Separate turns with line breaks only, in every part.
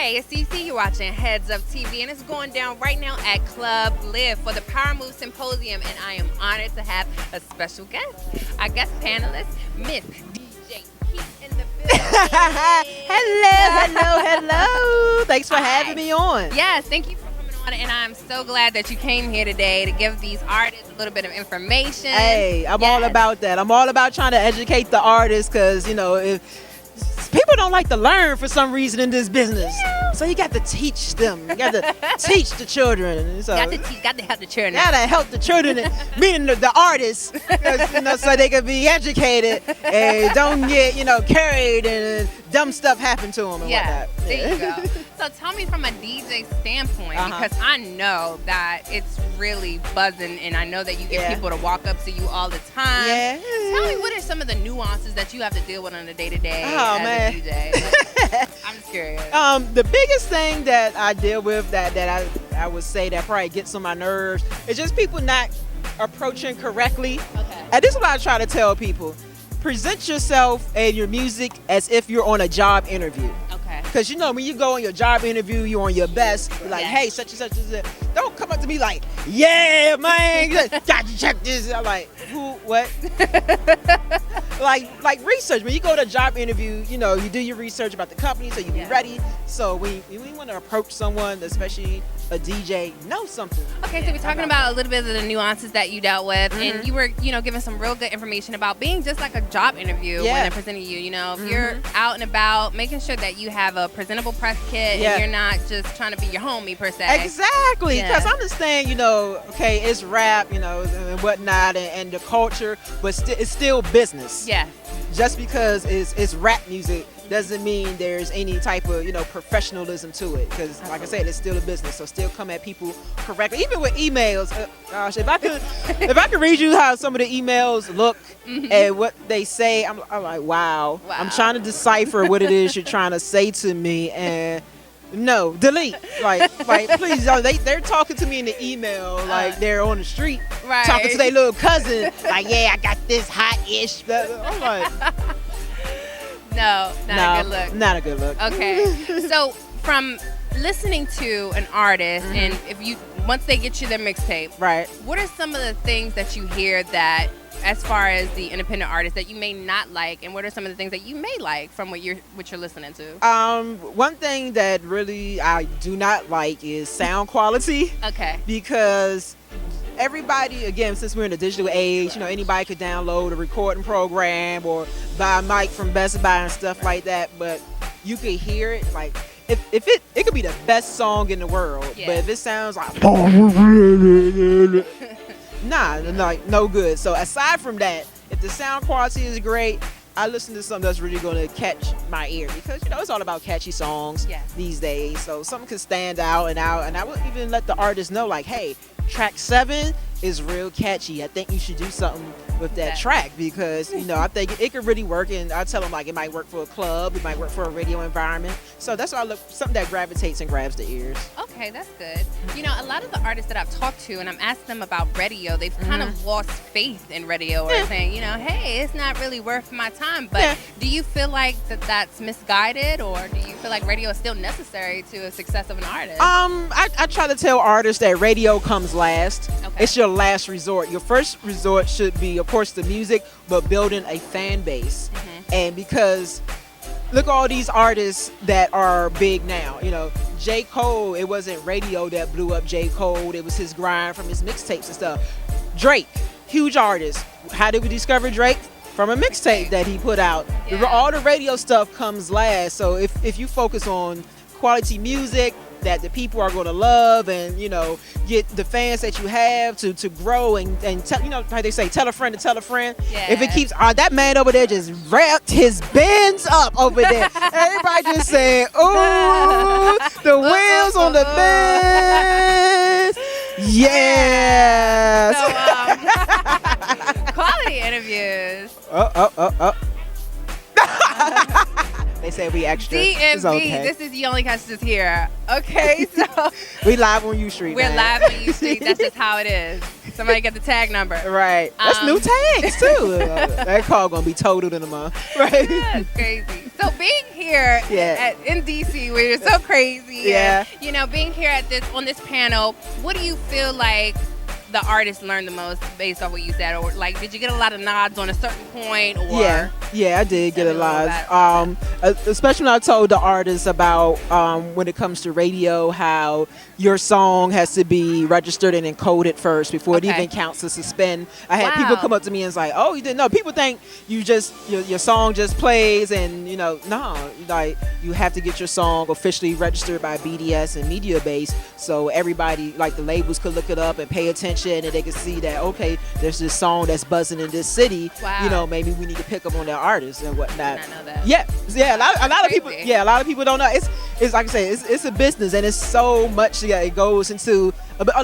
Hey, it's CECE. You're watching Heads Up TV, and it's going down right now at Club Live for the Power Move Symposium, and I am honored to have a special guest, our guest panelist, Miss DJ Keith in the building.
hello. Thanks for having me on.
Yes, thank you for coming on, and I'm so glad that you came here today to give these artists a little bit of information.
Hey, I'm all about that. I'm all about trying to educate the artists because, if people don't like to learn for some reason in this business. So you got to teach them. You got to teach the children. So
got to help the children.
Got to help the children, meaning the artists, so they can be educated and don't get, carried and dumb stuff happen to them and whatnot.
There you go. So tell me from a DJ standpoint, because I know that it's really buzzing, and I know that you get people to walk up to you all the time.
Yeah.
Tell me, what are some of the nuances that you have to deal with on a day-to-day
man.
a DJ? I'm just curious.
The biggest thing that I deal with that I would say that probably gets on my nerves is just people not approaching correctly.
Okay.
And this is what I try to tell people. Present yourself and your music as if you're on a job interview.
Okay.
Because when you go on your job interview, you're on your best. You're like, hey, such and such is it. Don't come up to me like, yeah, man, got to check this. I'm like, who, what? like research. When you go to a job interview, you do your research about the company so you be ready. So when we want to approach someone, especially a DJ, know something.
Okay, so we're talking about a little bit of the nuances that you dealt with, and you were, giving some real good information about being just like a job interview when they're presenting you. If you're out and about, making sure that you have a presentable press kit and you're not just trying to be your homie per se.
Exactly, because I understand, okay, it's rap, and whatnot, and the culture, but it's still business.
Yeah.
Just because it's rap music doesn't mean there's any type of professionalism to it, because like I said, it's still a business, so still come at people correctly. Even with emails, gosh, if I could read you how some of the emails look and what they say, I'm like, wow. I'm trying to decipher what it is you're trying to say to me, and no, delete. Like please, they're talking to me in the email like they're on the street talking to their little cousin, like, yeah, I got this hot-ish. I'm like,
no, not a good look.
Not a good look.
Okay, so from listening to an artist, and once they get you their mixtape, what are some of the things that you hear that, as far as the independent artist, that you may not like, and what are some of the things that you may like from what you're listening to?
One thing that really I do not like is sound quality.
Okay.
Because everybody, again, since we're in the digital age, anybody could download a recording program or buy a mic from Best Buy and stuff like that, but you could hear it, like, if it could be the best song in the world, but if it sounds like no good. So aside from that, if the sound quality is great, I listen to something that's really going to catch my ear, because it's all about catchy songs these days. So something can stand out, and I would even let the artist know, like, hey, track 7 is real catchy. I think you should do something with that track, because I think it could really work. And I tell them, like, it might work for a club, it might work for a radio environment. So that's why I look something that gravitates and grabs the ears.
Okay, that's good. A lot of the artists that I've talked to, and I'm asking them about radio, they've kind of lost faith in radio, or saying, hey, it's not really worth my time. But do you feel like that's misguided, or do you feel like radio is still necessary to the success of an artist?
I try to tell artists that radio comes last. Okay. It's your last resort. Your first resort should be, of course, the music, but building a fan base. And because look at all these artists that are big now. J. Cole, it wasn't radio that blew up J. Cole. It was his grind from his mixtapes and stuff. Drake, huge artist. How did we discover Drake? From a mixtape that he put out. All the radio stuff comes last. So if you focus on quality music that the people are going to love, and get the fans that you have to grow and tell, how they say, tell a friend to tell a friend. If it keeps that man over there just wrapped his Benz up over there, everybody just saying, ooh, the wheels on the Benz. Yes.
So, quality interviews.
They say we extra.
DMV,
okay.
This is You Only Catch This Here. Okay, so
we live on U Street.
We're live on U Street. That's just how it is. Somebody get the tag number.
Right. That's new tags too. That car gonna be totaled in a month. Right.
That's crazy. So being here in DC, where you're so crazy, and, you know, being here at on this panel, what do you feel like the artist learned the most based on what you said? Or like, did you get a lot of nods on a certain point? Or
yeah, I did get a lot. Especially when I told the artists about when it comes to radio, how your song has to be registered and encoded first before it even counts as a spin. I had people come up to me and say, "Oh, you didn't know?" People think you just your song just plays, and you know, no, like you have to get your song officially registered by BDS and Mediabase, so everybody, like the labels, could look it up and pay attention, and they could see that, okay, there's this song that's buzzing in this city. You know, maybe we need to pick up on that artist and whatnot.
I did not know that.
Yeah. A lot of people. Yeah, a lot of people don't know. It's like I say, it's a business, and it's so much that it goes into.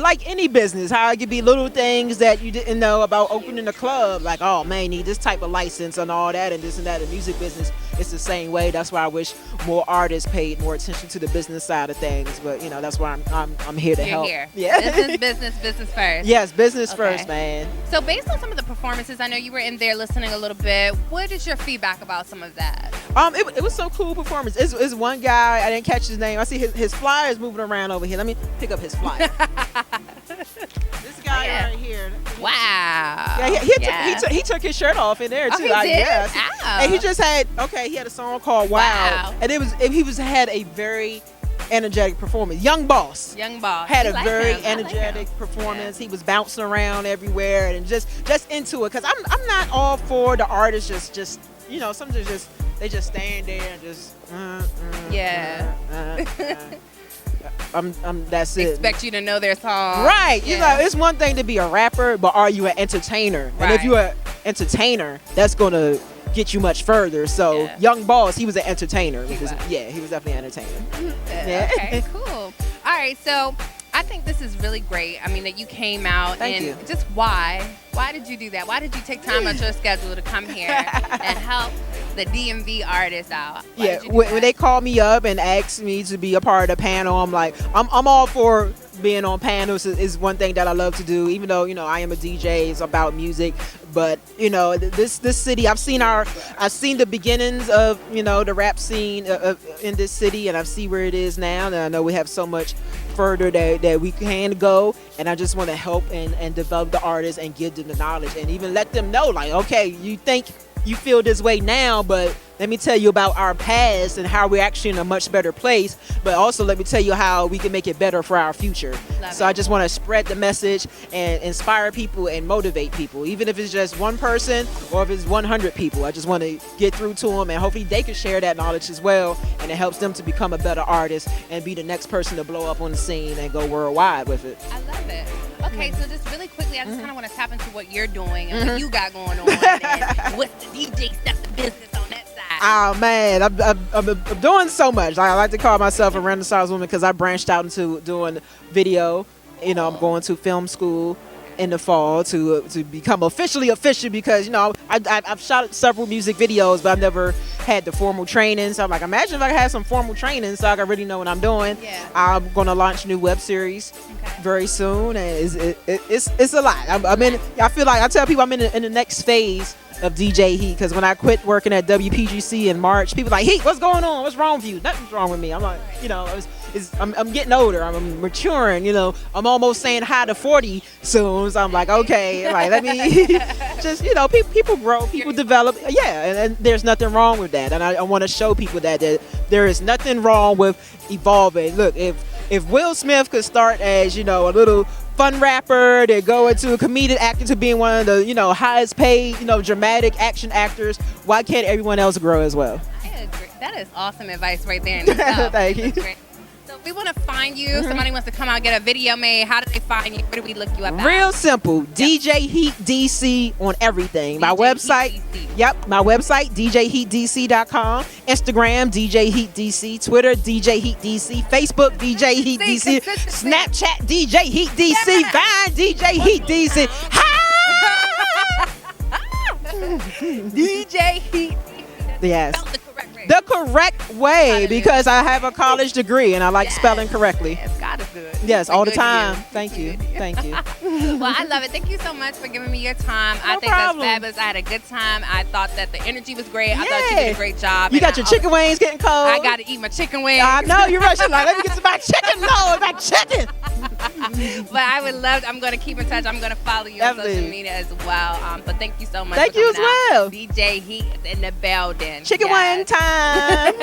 Like any business, how it could be little things that you didn't know about opening a club, like, oh man, you need this type of license and all that and this and that. The music business, it's the same way. That's why I wish more artists paid more attention to the business side of things. But you know, that's why I'm here to help.
Here.
Yeah,
business first.
Yes, business first, man.
So based on some of the performances, I know you were in there listening a little bit. What is your feedback about some of that?
It was some cool performance. It's one guy, I didn't catch his name. I see his flyer is moving around over here. Let me pick up his flyer. This guy right here.
Wow.
Yeah, he took his shirt off in there too.
He did?
Yes.
Ow.
And he just had he had a song called Wow. And he had a very energetic performance. Young Boss had a very energetic performance. He was bouncing around everywhere and just into it, because I'm not all for the artists just you know, some just they just stand there and just that's it.
Expect you to know their song.
Right. You know, it's one thing to be a rapper, but are you an entertainer? And if you're an entertainer, that's going to get you much further. So Young Boss, he was an entertainer. He was definitely an entertainer.
Okay, cool. All right, so I think this is really great. I mean, that you came out.
Thank you.
Just why did you do that? Why did you take time out your schedule to come here and help the DMV artists out?
When they called me up and asked me to be a part of the panel, I'm like, I'm all for being on panels. Is one thing that I love to do, even though, you know, I am a DJ. It's about music. But you know, this city, I've seen the beginnings of, you know, the rap scene in this city, and I see where it is now, and I know we have so much further that we can go, and I just want to help and develop the artists and give them the knowledge, and even let them know, like, okay, you think you feel this way now, but let me tell you about our past and how we're actually in a much better place, but also let me tell you how we can make it better for our future. So I just want to spread the message and inspire people and motivate people, even if it's just one person or if it's 100 people. I just want to get through to them, and hopefully they can share that knowledge as well, and it helps them to become a better artist and be the next person to blow up on the scene and go worldwide with it.
I love it. Okay, so just really quickly, I just kind of want to tap into what you're doing and what you got going on, and what's the DJ stuff, the business on that side.
Oh man, I'm doing so much. I like to call myself a Renaissance woman because I branched out into doing video. You know, I'm going to film school in the fall to become official because, you know, I've shot several music videos, but I've never had the formal training. So I'm like, imagine if I had some formal training so I could really know what I'm doing. I'm going to launch a new web series very soon, and it's a lot. I feel like I tell people I'm in the next phase of DJ Heat, because when I quit working at WPGC in March, people like, Heat, what's going on? What's wrong with you? Nothing's wrong with me. I'm like, you know, I'm getting older. I'm maturing. You know, I'm almost saying hi to 40 soon. So I'm like, okay, like, let me just, you know, people grow, people develop. Yeah, and there's nothing wrong with that. And I want to show people that there is nothing wrong with evolving. Look, if Will Smith could start as, you know, a little fun rapper, they go into a comedic actor to being one of the, you know, highest paid, you know, dramatic action actors, why can't everyone else grow as well?
I agree. That is awesome advice right there in itself.
Thank you.
So if we want to find you, somebody wants to come out and get a video made, how do they find you? Where do we look you up at?
Real simple. DJ Heat DC on everything. My website, my website, djheatdc.com. Instagram, DJ Heat DC. Twitter, DJ Heat DC. Facebook, DJ Heat DC. Snapchat, DJ Heat DC. Vine, DJ Heat DC.
DJ Heat.
Yes. The correct way, because I have a college degree and I like spelling correctly.
It's got to good.
Yes,
It's a
all the
good
time.
you.
Thank you.
Good you.
Thank you.
Well, I love it. Thank you so much for giving me your time. I think
problem.
that's fabulous. I had a good time. I thought that the energy was great. I thought you did a great job.
You
and
got your chicken wings getting cold.
I got to eat my chicken wings.
I know you're right. You're like, let me get some back chicken. No, back chicken.
But I would love. I'm going to keep in touch. I'm going to follow you on
Definitely.
social media as well. But thank you so much.
Thank
for
you
coming
as well.
out. DJ Heat in the building.
Chicken wing time.